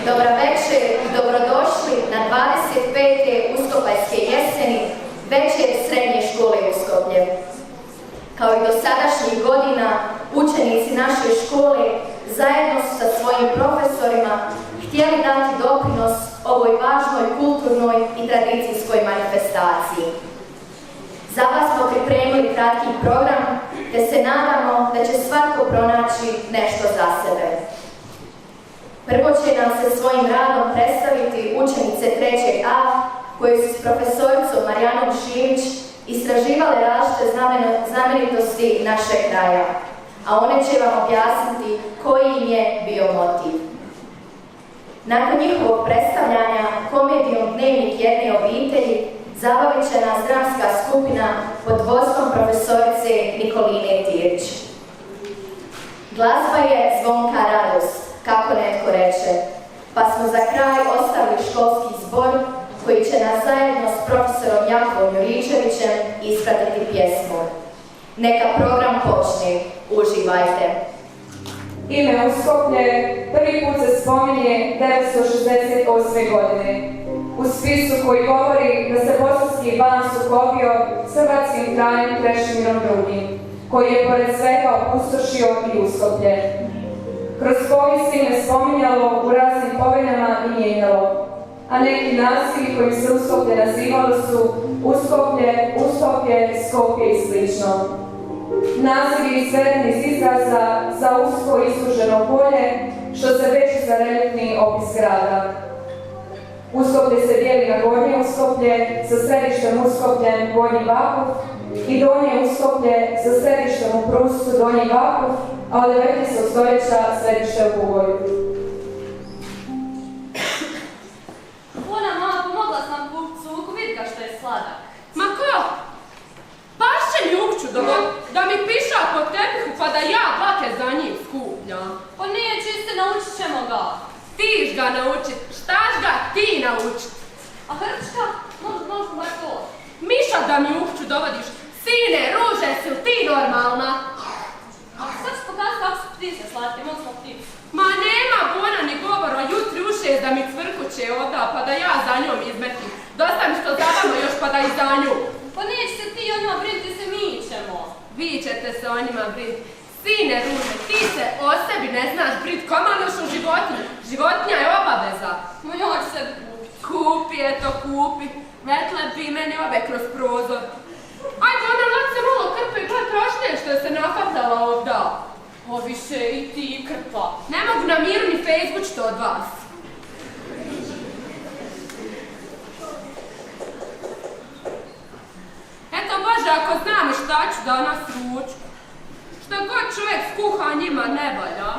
Dobra večer i dobrodošli na 25. Uskopajske jeseni, večer Srednje škole Uskoplje. Kao i dosadašnjih godina, učenici naše škole zajedno sa svojim profesorima htjeli dati doprinos ovoj važnoj kulturnoj i tradicijskoj manifestaciji. Za vas smo pripremili kratki program, te se nadamo da će svatko pronaći nešto za sebe. Prvo će nam se svojim radom predstaviti učenice 3. A koje su s profesoricom Marijanom Šimić istraživale različite znamenitosti našeg kraja, a one će vam objasniti koji im je bio motiv. Nakon njihovog predstavljanja komedijom Dnevnik jedne obitelji zabavit će nas dramska skupina pod vodstvom profesorice Nikoline Tirić. Glazba je zvonka radost, kako netko reče, pa smo za kraj ostavili školski zbor koji će nas zajedno s profesorom Jakovom Juričevićem ispratiti pjesmu. Neka program počne. Uživajte. Ime Uskoplje prvi put se spominje 1968. godine. U spisu koji govori da se bosanski ban sukobio s hrvatskim kraljem Krešimirom II, koji je pored svega opustošio i Uskoplje. Kroz povijest ime spominjalo u raznim poveljama i mijenjalo, a neki nazivi kojim se Uskoplje nazivalo su Uskoplje, Uskoplje, Skopje i slično. Nazivi izvedeni iz izraza za usko isluženo polje, što se veže za reljefni opis grada. Uskoplje se dijeli na Gornje Uskoplje sa središtem Uskopljem Gornji Vakuf i Donje Uskoplje sa središtem u Prustu Donji Vakuf, a od 19. stoljeća središte u Bugoju. Ona, mama, pomogla sam cuku, vidi ga što je sladak. Ma ko? Baš će mi ukću da mi piša po tepihu pa da ja dlake za njim skupljam. Pa nije čiste, naučit ćemo ga. Tiš ga naučit, štaš ga ti naučit. A Hrčka? Možda bar to. Miša da mi ukću dovodiš. Sine, Ruže, si li ti normalna? A sad ću pokazati kako su ptice slatke, možda smo ptice. Ma nema Bona ni govora, jutri u 6 da mi cvrkuće oda pa da ja za njom izmetim. Dosta mi što za vama još pa da i za nju. Pa neće se ti o njima brinuti, se mi ćemo. Vi ćete se o njima brit. Sine, Ruže, ti se o sebi ne znaš brit, komano što životinja. Životinja je obaveza. Ma ja ću se kupiti. Kupi, eto kupi. Vetle bi meni obe kroz prozor. Ajde, ona nad se malo krpe i gled prošnje što je se nafatala ovda. O više i ti krpa. Ne mogu na miru ni Facebookčiti od vas. Eto Bože, ako znam i šta ću danas ručku. Šta god čovjek skuha njima ne valja.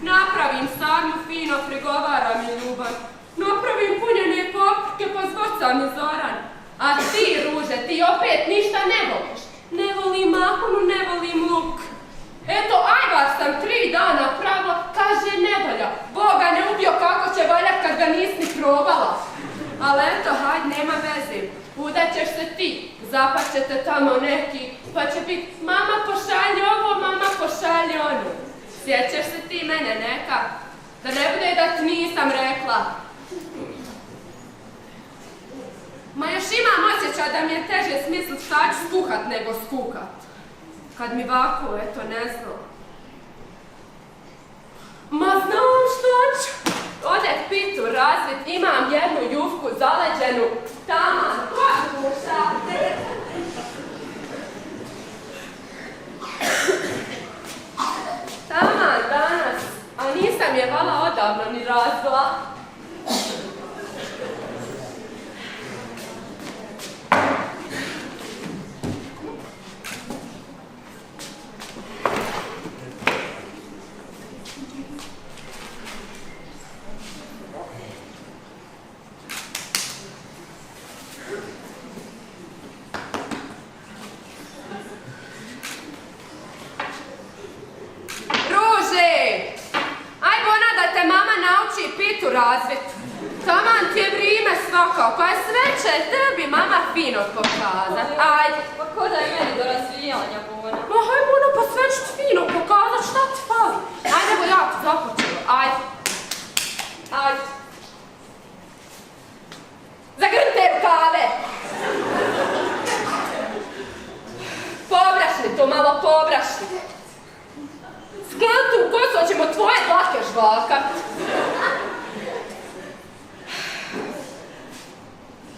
Napravim sarmu fino, prigovaram i ljubav. Napravim punjene paprike pa zvoca mi Zoran. A ti, Ruže, ti opet ništa ne voliš. Ne volim mahunu, ne volim luk. Eto, ajvar sam 3 dana pravila, kaže ne valja. Boga ne ubio kako će valjat kad ga nis ni probala. Ali eto, hajde, nema veze. Udaćeš se ti, zapaćete tamo neki, pa će biti mama pošalji ovo, mama pošalji ono. Sjećaš se ti mene neka? Da ne bude da ti nisam rekla. Ma još imam osjećaj da mi je teže smislit šta ću skuhat nego skukat. Kad mi ovako, eto, ne znam. Ma znam što ću. Odek pitu razvit, imam jednu jufku zaleđenu, taman, kožuša. Taman danas, a nisam je vala odavno ni razvila. Razvit. Taman ti je vrijeme svakao, pa je sve će tebi mama fino pokazat. Ajde. Pa ko da je meni do razvijanja, Bona? Ma haj Bona, pa sve ću ti fino pokazat, šta ti fali? Ajde, evo ja ti započela, ajde. Ajde. Zagrnite rukave. Pobrašni to, malo pobrašni. Sklon tu kosu, ćemo tvoje dlake žvakat.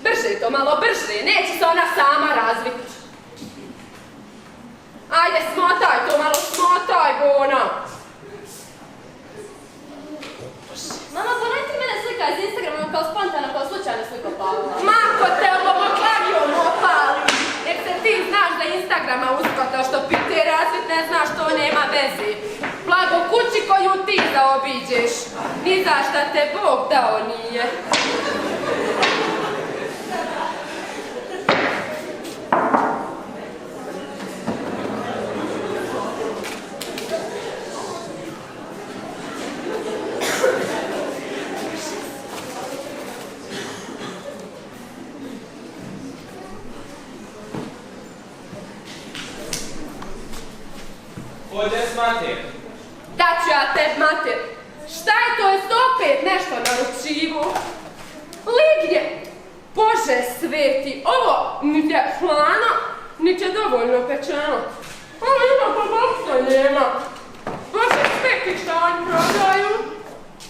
Brže to, malo brže, neće se ona sama razviti. Ajde, smotaj to, malo smotaj, Bona. Mama, pa ne ti mene slika iz Instagrama kao spontano, kao slučajno sliku Pavla. Mako te ovo klavijom opali. Nek se ti znaš da Instagrama uskotao što pite razvit ne znaš to nema veze. Blago kući koju ti zaobiđeš. Ni za šta te Bog dao nije. Ode s mater. Da ću ja te, mater. Šta je to, jest opet nešto na ručivu? Lignje! Bože sveti, ovo niti je hlano, niti je dovoljno pečeno. Ovo ima pa boksa nema. Bože sveti šta oni prodaju.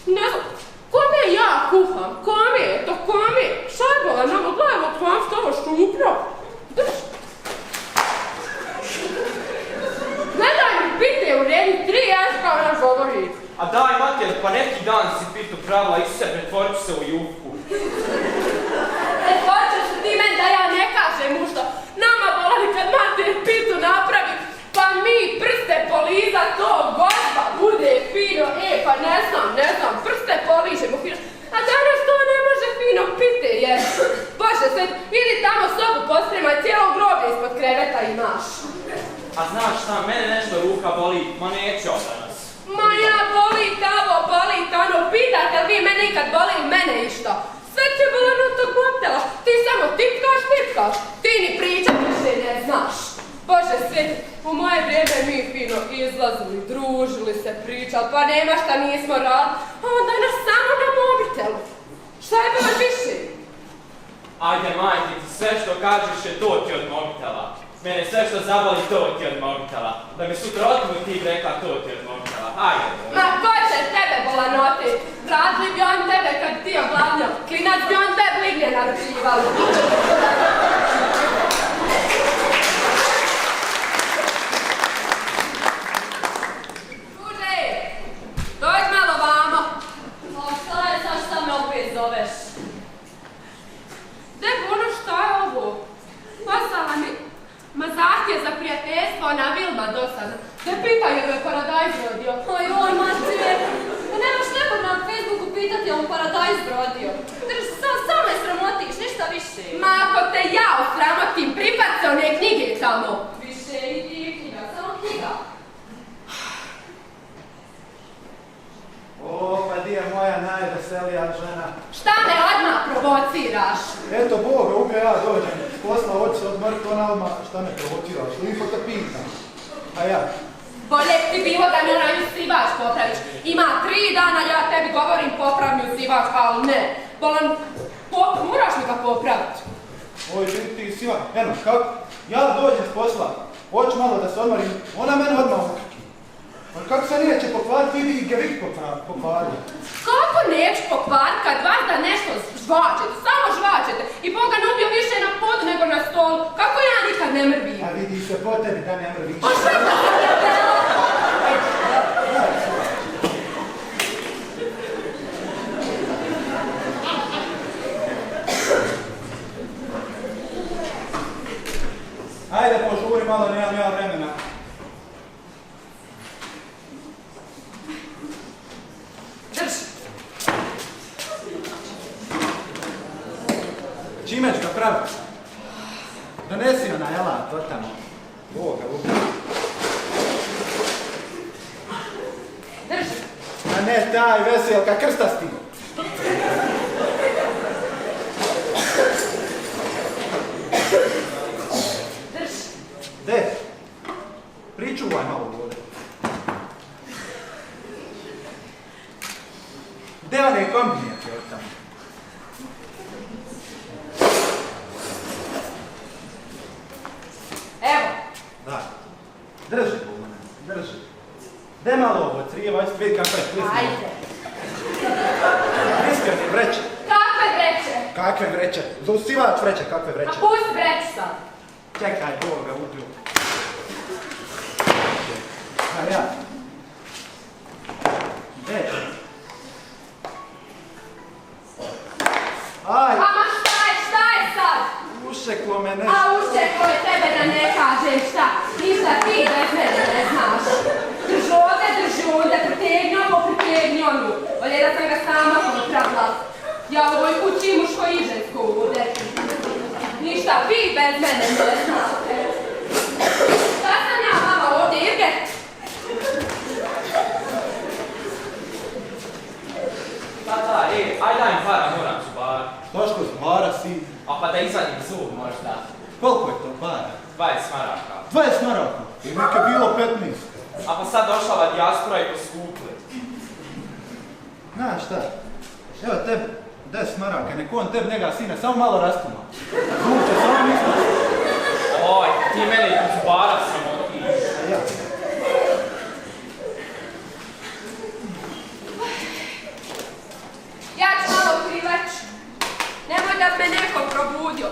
Ne znam, kome ja kuham? Kome je to, kome? Šajbola, novo gledamo tvam s ovo štupno. Drži. Gledaj mi pite u redu, 3 jezika ona govori. A daj mater, pa neki dan si pitu pravila i se pretvorit se u jufku. Hoćeš ti meni da ja ne kažem u što? Nama boli kad mater pitu napravi, pa mi prste poliza to gozba bude fino. Pa ne znam, prste poližemo fino. A danas to ne može fino pite jer. Bože sve, idi tamo sobu pospremaj, cijelo groblje ispod kreveta imaš. A znaš šta, mene nešto ruka boli, ma neću od danas. Ma ja boli tamo, boli tano, pitate li vi mene ikad boli ili mene išta? Sve će bolan od tog mobitela, ti samo tipkaš, ti ni pričat više ne znaš. Bože sveti, u moje vrijeme mi fino izlazili, družili se, pričali, pa nema šta nismo radili, a onda nas samo na mobitelu. Šta je bilo više? Ajde majke, ti sve što kažeš je to ti od mobitela. Mene sve što zaboli to ti od mobitela. Da mi sutra otmu ti rekla to ti od mobitela. Ajde. Ma ko će tebe bolanoti? Radili bi on tebe kad ti oglavnjao. Klinac bi on tebe lignje naručivali. Druže, dođi malo vamo. O, šta je sad šta me opet zoveš? Debo, šta je ovo? Poslala mi zahtjev za prijateljstvo, ona Vilma dosadna. Ne pitaju je me paradajz rodio. Oj, mater, nemaš nekog na Facebooku pitati je on paradajz rodio. Drži, samo me sramotiš, ništa više. Ma ako te ja osramotim, pripat se one knjige tamo. Više i knjiga, samo knjiga. O, pa di je moja najveselija žena. Šta me odmah provociraš? Eto Boga, upravo ja dođem. Posla hoće se odmrti, ona odmah, šta me provociraš? Lipo te pitam. A ja? Bolje ti bilo da mi onaj usivač popraviš. Ima 3 dana, ja tebi govorim popravi mi usivač, ali ne. Bolan, moraš mi ga popraviti. Oj, ti sila. Eno, kako? Ja dođem s posla. Hoću malo da se odmorim. Ona mene odmah okreće. Pa kako se neće pokvariti, vidi i gevik pokvariti. Kako neću pokvariti kad vas da nešto žvačete, samo žvačete i Boga ne ubio više na podu nego na stolu, kako ja nikad ne mrvim? A vidi se po tebi da ne mrviš. Pa šta da se ne dela? Ajde, požuri malo, nemam ja vremena. Čime ću ga praviti? Donesi ona, jela, to tamo. Boga, lupi. Drži. A ne taj veselka, krstasti. Drži. De, pričuvaj malo ovdje. Gde one kombi? čerkama. Evo, Da. Drži, Bulmane, drži. Gde malo ovo crijeva, vidi kakva je plisna. ajde. Iskreni vreće. Kakve vreće? Kakve vreće? Zaustivač vreće, kakve A vreće? pusti vreću sad. Čekaj, ovo ga ubiju. A ja. Gde? Aj, Ama šta je sad? ušeklo me nešto. A uščeklo je tebe da ne kažem šta. Ništa ti bez mene ne znaš. Drži ovdje, pritegni ovo, pritegni onu. Bolje da sam ga sama popravila. Ja u ovoj kući muško i žensko ovdje. Ništa vi bez mene ne znate. Šta sam ja mama ovdje, Irge? Tata, aj daj mi para, moram zubar. Toško zbara si. A pa da izadim zub možda. Koliko je to para? 20 maraka. 20 maraka. I nek je bilo 15. A pa sad došla ova dijaspora i poskupili. Znaš šta? Evo tebi 10 maraka, nek on tebi njega sine samo malo rastuma. Zub će samo misliš. Oj, ti mene i zubara sramotiš. Ja. Ja ću malo priveć. Nemoj da me neko probudio.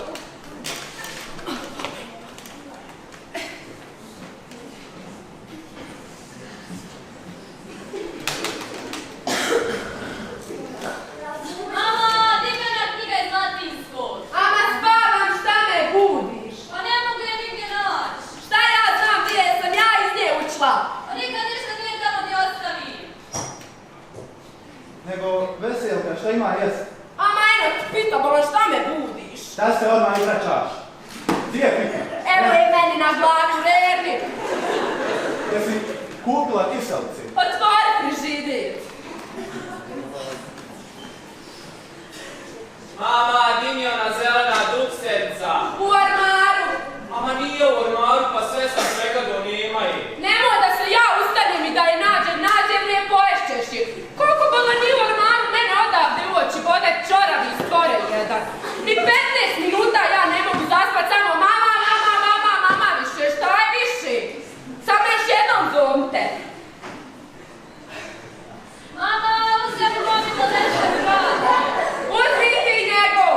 Mama, di me na knjiga iz latinskog? Ama spavam, šta me budiš? Pa ne mogu je nigdje naći. Šta ja znam gdje sam ja iz nje učila? Pa nikad ništa nije tamo gdje ostavim. Nego, veselka, šta ima jest? Ama eno ti pita, bolo, šta me budiš? Da se odmah izračaš. Gdje je pita? Evo je meni na glavu, Rerni. Jesi kupila kiselice? Otvori frižider. Mama, di mi ona zelena dukserca? U ormaru. Ama nije u ormaru, pa sve sam pregledao, nema je. Nemoj da se ja ustanem i da je nađem ne poješćeš je. Koliko bolo nije u ormaru, mene odavde u oči bode čoravi stvore jedan. Ni 15 minuta ja ne mogu zaspat samo mama više, šta je više? Samo još jednom zovite. Mama, uzem mobitel, nešto mi radi. Uzmi ti njegov.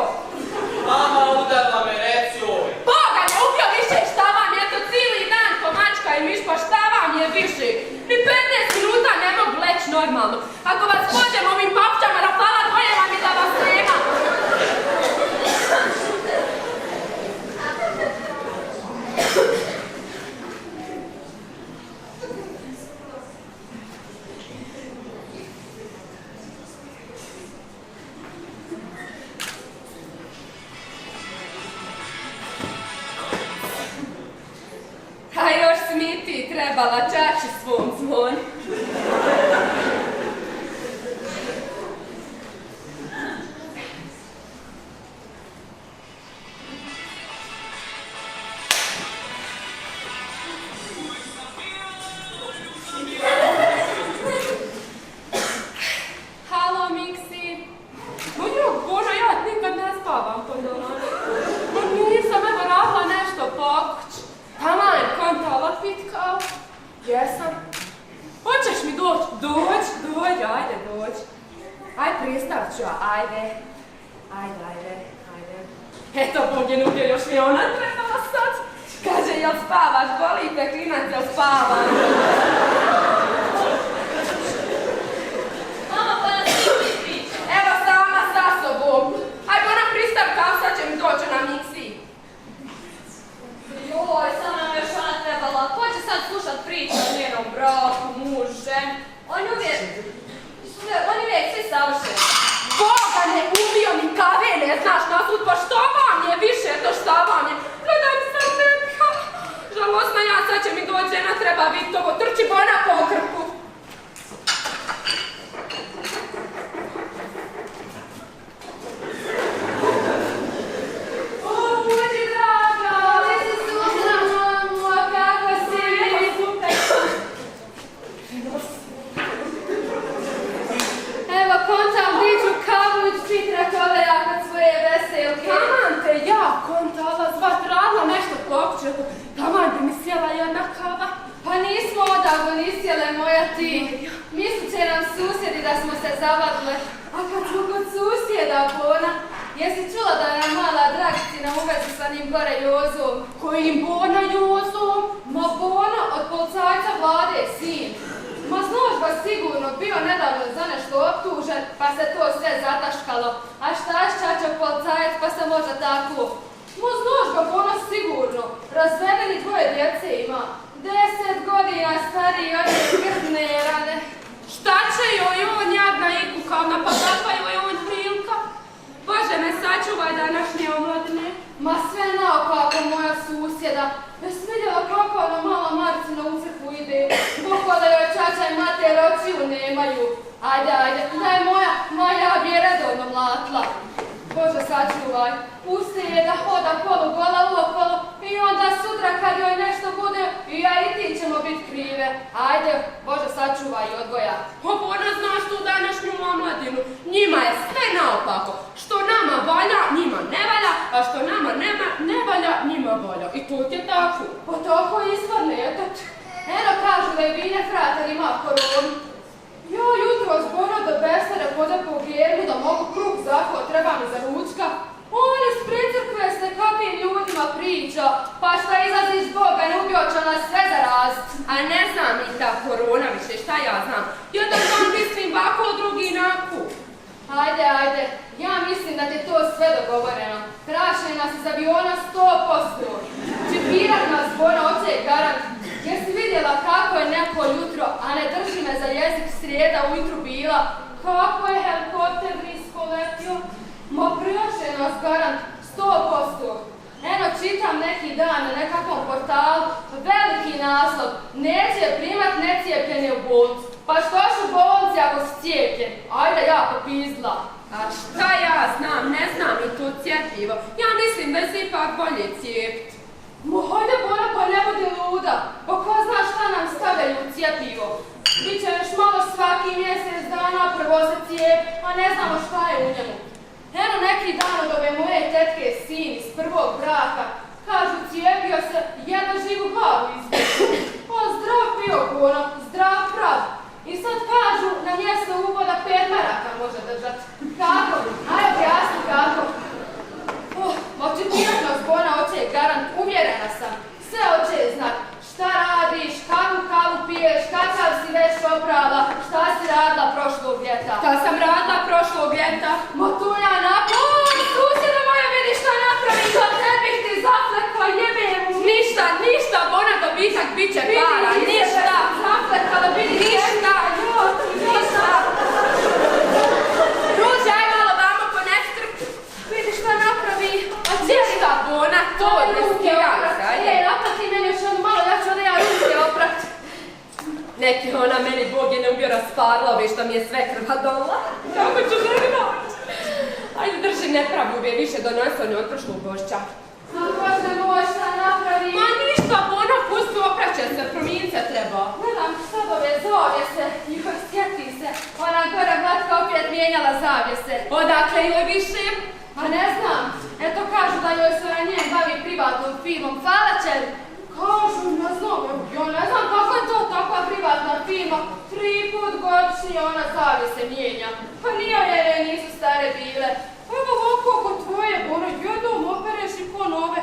Mama udarla me, reci joj. Boga ne ubio više, šta vam je to cijeli dan ko mačka i miš, pa šta vam je više? Ni 15 minuta ne mogu leći normalno. Ako vas pođem ovim papučama na pala dvoje vam je da vas nema. A još si mi ti trebala čači svom zvon. Halo, Miksi. Bože, ja nikad ne spavam po danu. Nisam evo radila nešto pokuć. Taman, kontala pitkao. Jesam. Hoćeš mi doći? Dođi, ajde, dođi. Aj, pristavit ću ja, ajde. Eto, Bog je nubio, još mi je ona trebala sad. Kaže, jel spavaš, boli te klinac, jel spavaš? Mama, pa nas ti priča. Evo sama sa sobom. Aj, ona pristavka, sad će mi doći na Miksi. Joj, samo nam još ona trebala. Ko će sad slušat priču o njenom braku, muže? On je uvijek svi savršeni. Boga ne ubio mi kave, ne znaš nasud, pa šta vam je više, to šta vam je? Gledaj sam tebi, žalosna ja, sad će mi doći, žena treba biti ovo, trči bona po krku. O, budi draga, vidi sutra, mamu, a kako si vi? Evo, kontam diđu kavu i onim gore Jozom. Kojim Bona Jozom? Ma Bona od policajca Vlade, sin. Ma znaš ba sigurno bio nedavno za nešto optužen, pa se to sve zataškalo. A šta je čača policajac, pa se može tako? Ma znaš ga Bona sigurno, razvedeni dvoje djece ima. 10 godina stariji od skrbne rane. Šta će joj on jadna i kukavna, pa kakva joj on prilika? Bože me sačuvaj današnje omladine. Ma sve naopako moja susjeda. Jesi vidjela kako ona mala Marcina u crkvu ide? Pokoda joj čača i mater očiju nemaju. Ajde, da je moja ja bi je redovno mlatla. Bože sačuvaj, pusti je da hoda polugola uokolo i onda sutra kad joj nešto bude i ja i ti ćemo biti krive. Ajde, Bože sačuvaj i odgoja. Bona znaš tu današnju omladinu, njima je sve naopako. Što nama valja, njima ne valja, a što nama ne valja, njima valja. I to ti je tako. Pa tako ispadne, eto. Eno kažu da je Vine frater ima koronu. Ja jutro zbora do Besara pode po Germu da mogu kruh zahvat, treba mi za ručka. On iz precrkve s nekakvim ljudima priča, pa šta izlazi iz Boga, ne ubio će nas sve zarazit. A ne znam i ta korona više, šta ja znam. Jedan dan mislim bako, drugi naku. Ajde, ja mislim da ti je to sve dogovoreno. Praše nas iz aviona 100%. Čipirat nas zbora, oće je garant. Jesi vidjela kako je neko jutro, a ne drži me za jezik, srijeda ujutru bila, kako je helikopter nisko letio? Ma praše nas garant 100%. Eno čitam neki dan na nekakvom portalu, veliki naslov, neće primat necijepljene u bolnicu. Pa što ću u bolnici ako si cijepljen? Ajde ja popizdla. A šta ja znam, ne znam i to cjepivo. Ja mislim da se ipak bolje cijepiti. Mo hajde Bona, pa ne budi luda. Pa ko zna šta nam stavljaju u cjepivo? Biće još malo svaki mjesec dana prvo se cijep, a ne znamo šta je u njemu. Eno neki dan od ove moje tetke sin iz prvog braka. Kažu cijepio se, jedno živu glavu izbio. On zdrav bio Bona, zdrav prav. I sad kažu na mjesto uvoda 5 maraka može držat. Kako? Ajde objasni kako. Očekivano zbona oče je garant, uvjerena sam. Sve oče je znak. Šta radiš, kakvu kavu piješ, kakav si već oprala, šta si radila prošlog ljeta. Šta sam radila prošlog ljeta? Ma tu ja napravim. Susjeda moja vidi šta napravim, to tebih ti zaflekla jebem. Ništa, Bona dobitak bit će para, ništa. Zaflekala, vidi ništa. Ruže, aj malo vamo po nestrp. Vidi šta napravi. Ništa, Bona, to ne skijaj. Naprati meni još ono malo, ja ću onda ja ruke oprat. Neki ona meni Bog je ne ubio rasparlove što mi je sve krva dola. Kako ću želi naći? Ajde drži nepravdu, bi je više donosio od prošlog Bošća. A Bože moj, šta napravi? Ma ništa, Bona, pusti opraće se, promijenit treba. Gledam sad ove zavjese, njihov sjeti se. Ona gora Vlatka opet mijenjala zavjese. Odakle joj više? A ne znam, eto kažu da joj se na njen bavi privatnom firmom. Hvala čer. Kažu, ne znam, ja ne znam kako je to takva privatna firma. 3 put godišnje ona zavjese mijenja. Pa nije jer je nisu stare bile. Evo ovako oko tvoje, ono jednom opereš i ko nove.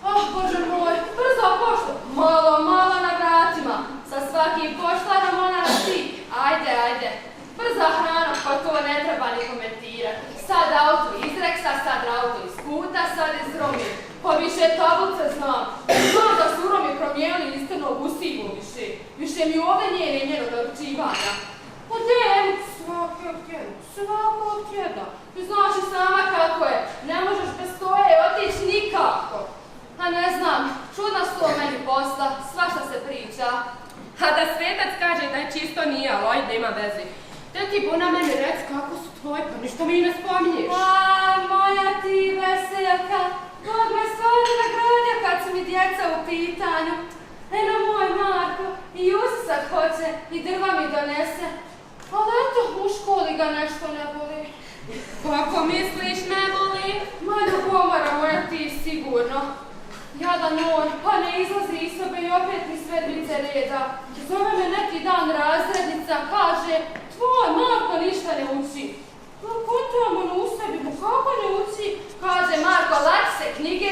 Ah, Bože moj, brzo pošto. Malo na vratima. Sa svakim poštarom ona na ti. Ajde. Brza hrana, pa to ne treba ni komentirati. Sad auto izreksa, sad auto iz kuta, sad iz Romi. Pa više tablice znam. Znam da su Romi promijenili istino u sivu više. Više mi ovdje nije njeno doručivanja. Pa dem, svakog tjedna. Ti znaš i sama kako je. Ne možeš bez toje otići nikako. A ne znam, čudno su to meni posla, svašta se priča. A da svetac kaže da je čisto nije, ali ajde ima vezi. Te ti Bona meni rec kako su tvoji, pa ništa mi ne spominješ. A, moja ti veselka, Bog me stvarno nagradio kad su mi djeca u pitanju. Eno moj Marko, i Jusi sad hoće, i drva mi donese. Ali eto, u školi ga nešto ne boli. Kako misliš ne boli? Ma ljubomora moja ti sigurno. Jadan on, pa ne izlazi iz sobe i opet mi sve dvice reda. Zove me neki dan razrednica, kaže, tvoj Marko ništa ne uči. Pa kontramo na u sebi, kako ne uči? Kaže, Marko, lači se knjige,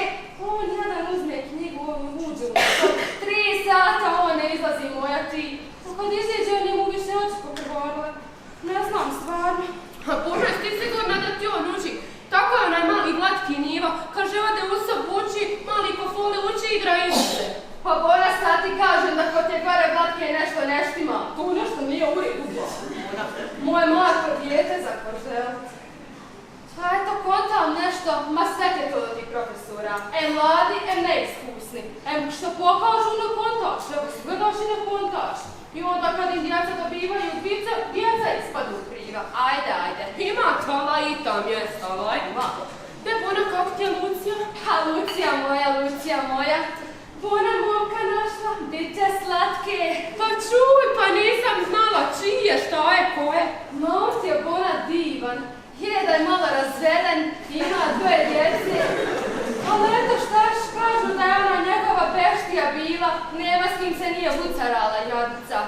ti kažem da kod te gore blatke nešto ne štima. Tu nešto nije u redu. Moje Marko dijete za koželit. Pa eto, kontam nešto, ma sve te to do tih profesora. Mladi, neiskusni. Što pokažu, ne kontaš, što gledaš i ne kontaš. I onda kad im djeca dobivaju dvice, djeca ispadu kriva. Ajde. Ima tvala i ta mjesta, malo. Ne, Bona, kako ti je Lucija? Ha, Lucija moja. Bona momka našla, bit će slatke. Pa čuj, pa nisam znala čije, šta je, ko je. Moms je Bona divan. Je da je malo razveden, ima 2 djece. Ali eto šta kažu da je ona njegova beštija bila, nema s kim se nije vucarala jadica.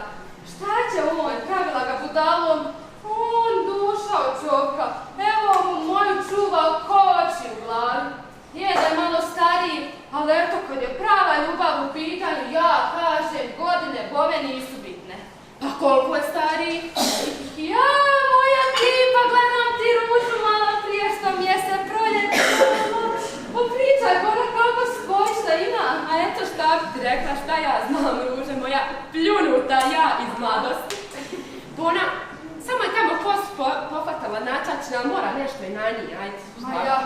Šta će on, pravila ga budalom? On duša od čovka, evo mu moju čuvao koči u glavi. Je da je malo stariji, ali eto kad je prava ljubav u pitanju, ja kažem, godine bove nisu bitne. Pa koliko je stariji? Ja, moja tipa, gledam ti ružu malo prije što mi je se proljetilo. Popričaj, Bona, kako svoj šta ima. A eto šta bi ti rekla, šta ja znam, ruže moja, pljunuta ja iz mladosti. Bona, samo je tamo kosu pohvatala načačna, mora nešto i na njih, ajde. Ma ja.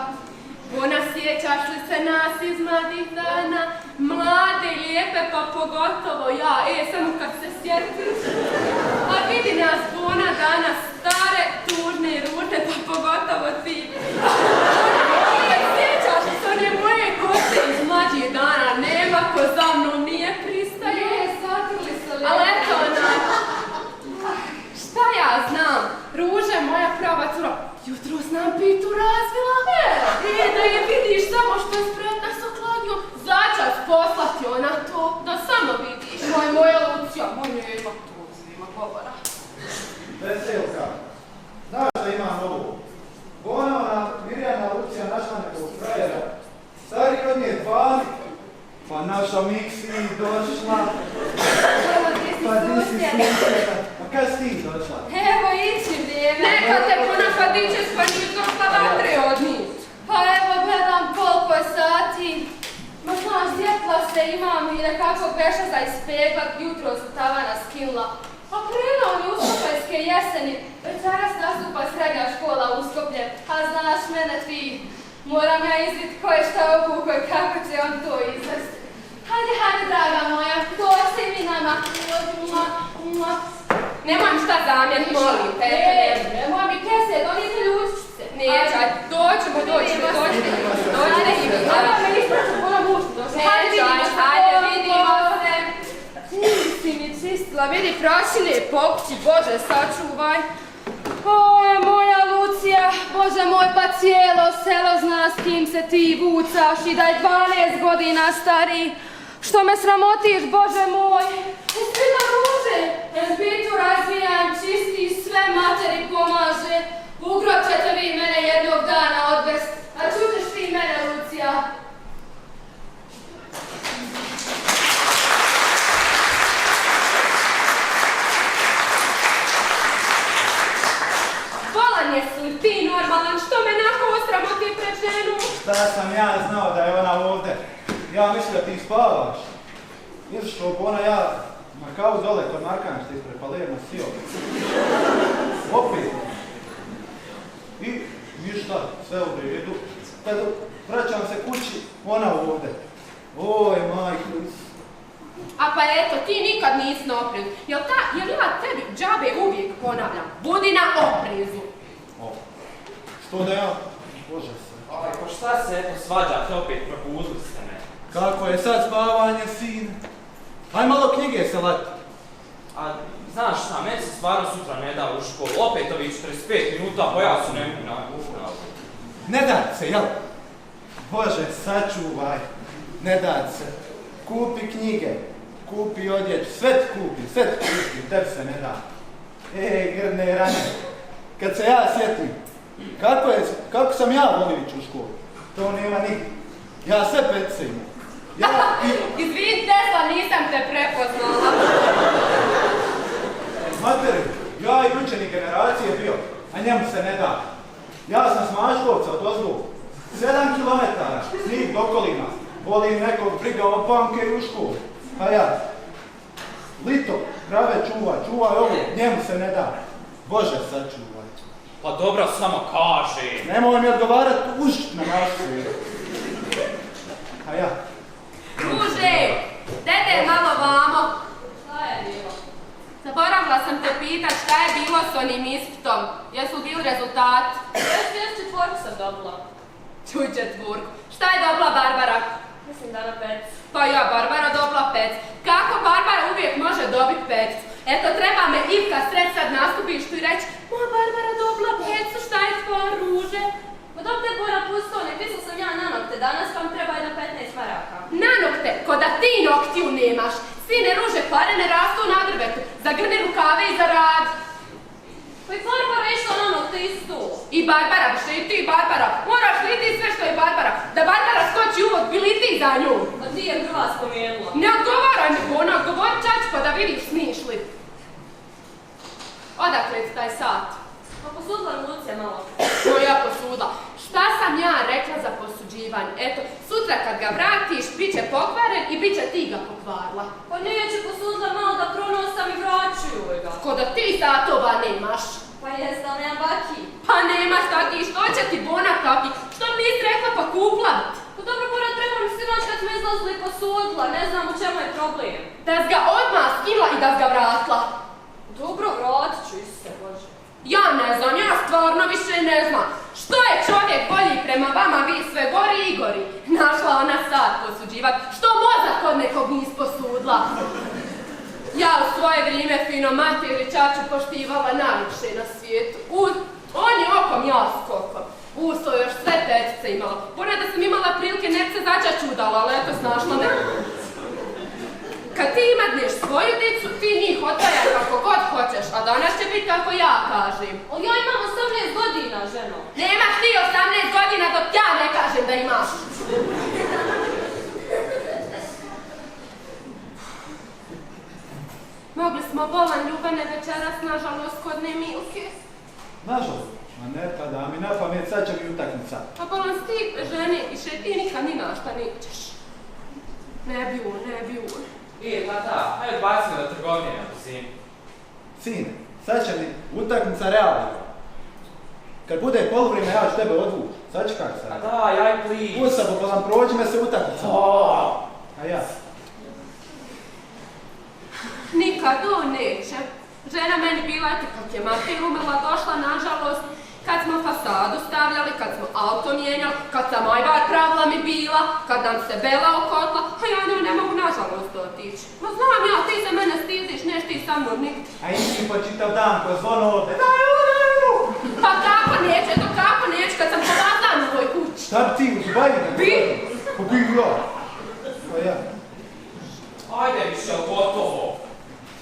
Bona, sjećaš li se nas iz mladih dana? Mlade i lijepe, pa pogotovo ja, samo kad se sjetiš. A vidi nas, Bona, danas stare, tužne i ružne, pa pogotovo ti. Sjećaš li se one moje kose iz mlađih dana? Nema ko za mnom nije pristaje. Satrli se lijepo. Ali eto šta ja znam? Ruže, moja prava cura, jutros nam pitu razvila. Da je vidiš samo što je spretna s okladnjom, začas poslati ona to, da samo vidiš. Moja Lucija, nema tu, nema govora. Veselka, znaš da ima novu? Bona, Mirjana Lucija našla nekog frajera. Stari od nje 2, pa naša Miksi došla. Pa di si susjeda? Pa kad si ti došla? Evo, ići vrijeme. Neka te Bona pa diče s panizom pa vatre od njih. Pa evo, gledam koliko je sati. Ma znaš, sjetla se imam i nekako beša za ispeglat, jutro su tavana skinula. A krenuo mi Uskopljske jeseni, večeras nastupa srednja škola u Uskoplje, a znaš mene ti. Moram ja izvit ko je šta obukao i kako će on to izvesti. Hajde, draga moja, doći mi nama. Nemoj mi šta zamjer, molim te. Nemoj mi kese, donite ljučice. Neće, doćemo. Dođite i vi. Ajde me ispraću, moram ušti došli. Hajde, vidimo se. Si mi čistila, vidi prašine, pokući, Bože, sačuvaj. Oj, moja Lucija, Bože moj, pa cijelo selo zna s kim se ti vucaš i da je 12 godina stariji. Što me sramotiš, Bože moj? Ispita ruže, pitu razvijam, čisti, sve materi pomaže. Ugro ćete vi mene jednog dana odvest, a čućeš ti mene, Lucija. Bolan, jesi li ti normalan? Što me nako osramoti pred ženu? Šta sam ja znao da je ona ovdje? Ja mislim da ti spavaš. Vidiš što Bona ja na kavu dole kod Markanšta ispred Palermo sjeo. Opet. I ništa, sve u redu. Kad vraćam se kući, ona ovdje. Oj, majko. A pa eto, ti nikad nisi na oprezu. Jel ja tebi džabe uvijek ponavljam? Budi na oprezu. O, što da ja? Bože se. Aj, pa šta se eto svađate opet, probudili ste me. Kako je sad spavanje, sin? Aj malo knjige se leti. A znaš šta, meni se stvarno sutra ne da u školu. Opet ovih 45 minuta, pa ja su ne mogu na. Ne da se, jel? Bože, sačuvaj. Ne da se. Kupi knjige, kupi odjeću, sve ti kupi, tebi se ne da. Grdne rane, kad se ja sjetim, kako sam ja volio ići u školu, to nema nigdje. Ja sve pece imam. Izvini, Tesla, nisam te prepoznala. Materi, ja i učenik generacije bio, a njemu se ne da. Ja sam s Maškovca od Ozlu, 7 kilometara, snijeg do kolina. Volim nekog briga o banke i u školu. Pa ja, Lito, krave čuvaj ovo, njemu se ne da. Bože, sačuvaj. Pa dobro, samo kaži. Nemoj mi odgovarat už na našu. A ja? Druže, dede malo vamo. Šta je bilo? Zaboravila sam te pitat šta je bilo s onim ispitom. Jesu li bili rezultati? Jeste četvorku sam dobila. Čuj četvorku. Šta je dobila Barbara? Mislim da na 5. Pa ja, Barbara dobila 5. Kako Barbara uvijek može dobiti 5? Eto, treba me Ivka sred sad nastupiš tu i reći moja Barbara dobila 5, šta je tvoja Ruže? Pa dok te Bora pusto, ne pisao sam ja na nokte danas, pa mi treba jedna 15 maraka. Na nokte, ko da ti noktiju nemaš. Sine Ruže, pare ne rastu na drvetu. Zagrni rukave i zarad. Pa i Barbara išla na nokte isto. I Barbara, što i ti Barbara. Moraš li ti sve što je Barbara. Da Barbara skoči uvod, bili ti za nju. Pa ti je prva spomenula. Ne odgovaraj mi, ona odgovori čač pa da vidiš smiš li. Odakle ti taj sat? Pa posudila mi Lucija malo. Moja posudla. Šta sam ja rekla za posuđivanje? Eto, sutra kad ga vratiš, bit će pokvaren i bit će ti ga pokvarila. Pa neće posudila malo da pronosam i vraćuju ga. Ko da ti satova nemaš. Pa jest, ali nemam baki. Pa nemaš taki, što će ti Bona taki? Što mi nisi rekla pa kupla bi ti? Pa dobro, Bora, treba mi sinoć kad smo izlazili posudila, ne znam u čemu je problem. Da s ga odmah skinula i da s ga vratila. Dobro, vratit ću iste, Bože. Ja ne znam, ja stvarno više ne znam. Što je čovjek bolji prema vama, vi sve gori i gori? Našla ona sad posuđivat. Što mozak od nekog nis posudla? Ja u svoje vrijeme fino mater i čaču poštivala najviše na svijetu. On je okom, ja skokom. Uso još sve petice imala. Pored da sam imala prilike nek se začaču udala, ali eto snašla me. Kad ti imadneš svoju dicu, ti njih odvajaj kako god hoćeš, a danas će biti kako ja kažem. Ali ja imam 18 godina, ženo. Nemaš ti 18 godina dok ja ne kažem da imaš. Mogli smo bolan Ljubane večeras, nažalost, kod Nemilke. Nažalost, ma ne pada mi na pamet, sad će mi utakmica. Pa bolan s ti žene više ti nikad ni na šta nećeš. Ne bi on. Tata, ajde odbacimo da trgovine na brzinu. Sine, sad će mi utakmica realna. Kad bude poluvrijeme, ja ću tebe odvući. Sad će kak sad? Daj, aj please. Pusabo, bolan, prođi me se utakmica. A ja? Nikad on neće. Žena meni bila, eto kak je mater umrla, došla, nažalost, kad smo fasadu stavljali, kad smo auto mijenjali, kad sam ajvar pravila mi bila, kad nam se bela okotla, a ja njoj ne mogu nažalost otići. Ma znam ja, ti se mene stidiš, neš ti sa mnom nigdje. A i po čitav dan, ko zvono ovdje. Pa kako neće, to kako neće, kad sam pola dan u tvoj kući. Šta bi ti u Dubaji? Bi? Pa bi ja. Pa ja. Ajde više, gotovo.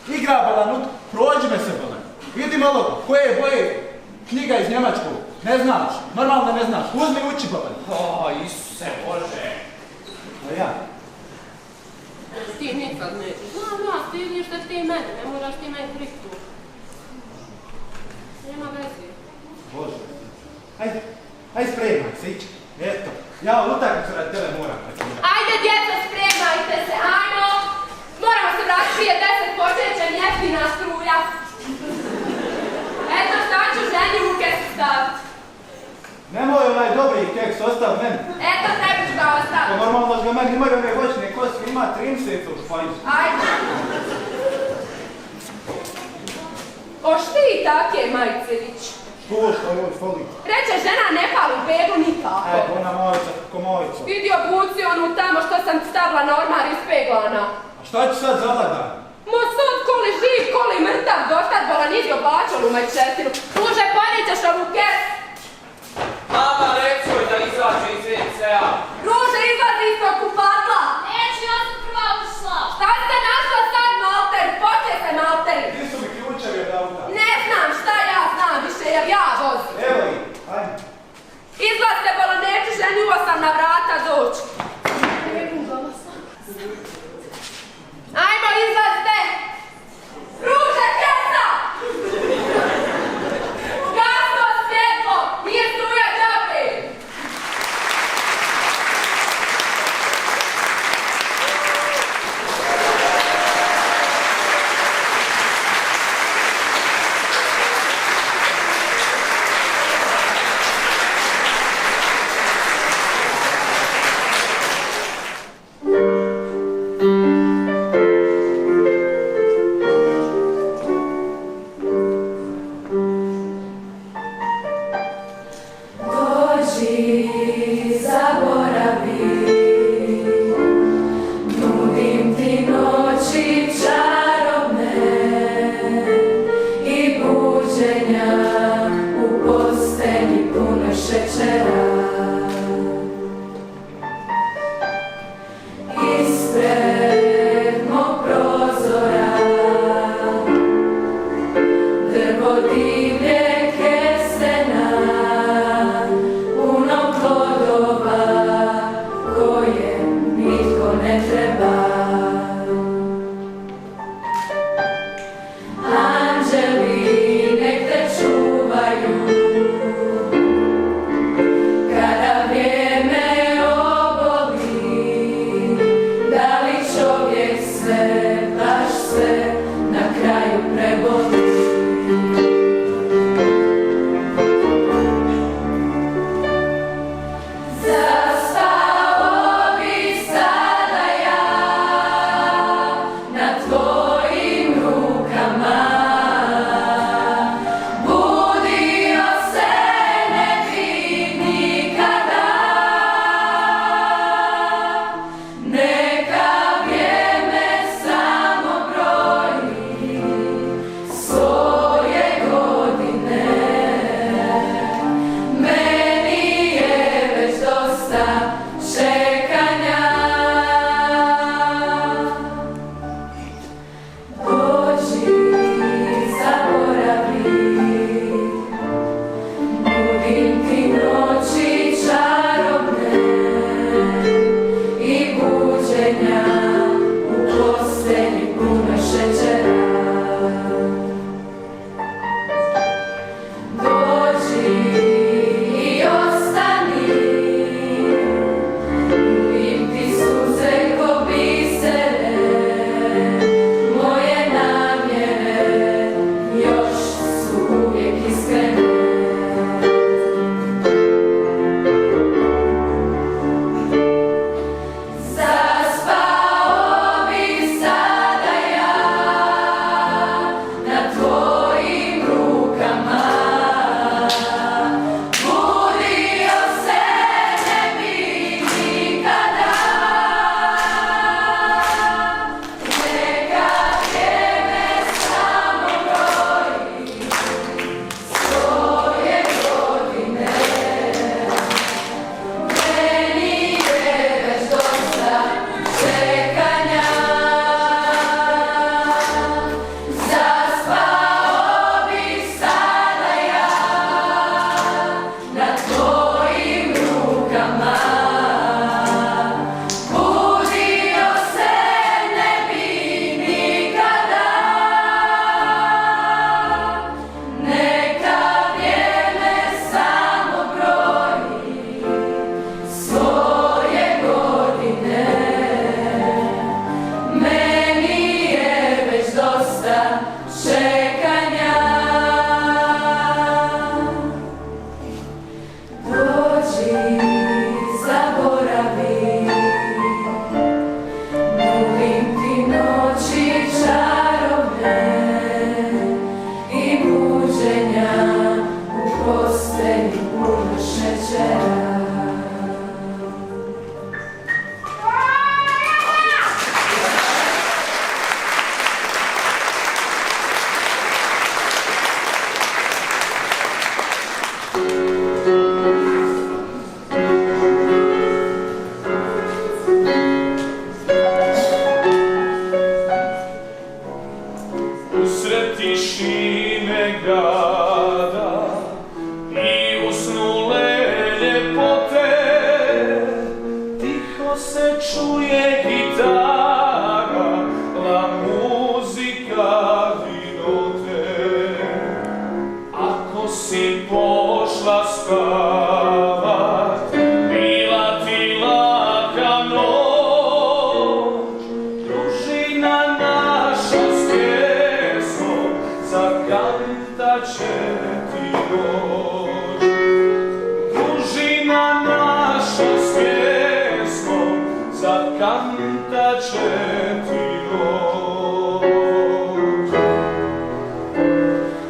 Igra balanut, prođi me se bolan. Vidi malo, koje je boje knjiga iz Njemačkog. Ne znaš, normalno da ne znaš. Uzmi uči bolan. Isuse Bože. A ja? Ti nikad nećeš. Znam ja, stidiš da ti mene, ne moraš ti meni kriktu. Nema veze. Bože. Ajde spremaj se, ići. Eto, ja utakmicu radi tebe moram prekinuti. Ajde djeca, spremajte se, ajmo! Moramo se vratiti prije 10 počeće jeftina struja. Eto šta ću ženi u kesu staviti. Nemoj onaj dobri keks, ostav meni. Eto tebi ću ga Pa ostaviti. normalno da ga meni imaju ove voćne koske, ima 3 mjeseca u špajzu. Ajde. Oš ti take, Majcević. Što je ovo foli? Reče žena ne pali bebu nikako. Ona mojica, ko mojica. Vidio buci onu tamo što sam stavila na ormar ispeglana. A šta ću sad za dan? Mo sad koli živ, koli mrtav, dostat bolan izio bačolu majčetinu. Služe, ponićeš ovu kesu. Mama, recoj da izađe iz WC-a. Ruže, izlazi iz tog kupatla. Neću, ja sam prva ušla. Šta ste našla sad, malteri? Poslije se, malteri. Gdje su mi ključevi od auta? Ne znam šta ja znam više, jer ja vozim. Evo ih, ajde. Izlazite, bolan, neću ženi u 8 na vrata doći. Ajmo, izlazite! Ruže, kesa! Gasno svjetlo! Nije struja džabe!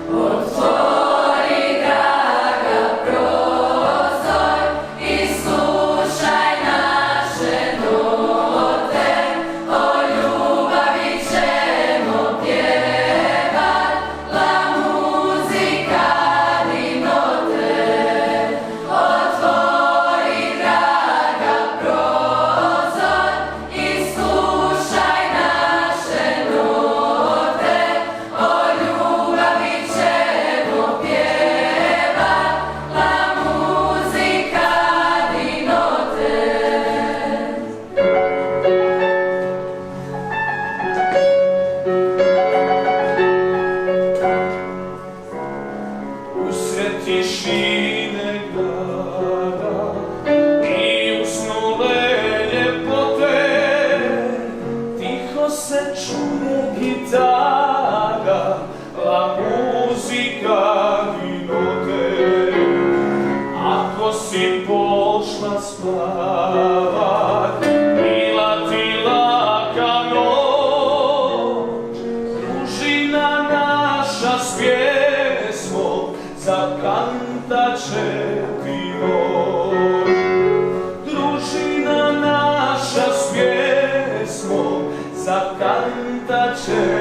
Otvori, draga, prozor, si pošla spavat, bila ti laka noć, družina naša s pjesmom zakantače ti noć. Družina naša s pjesmom zakantače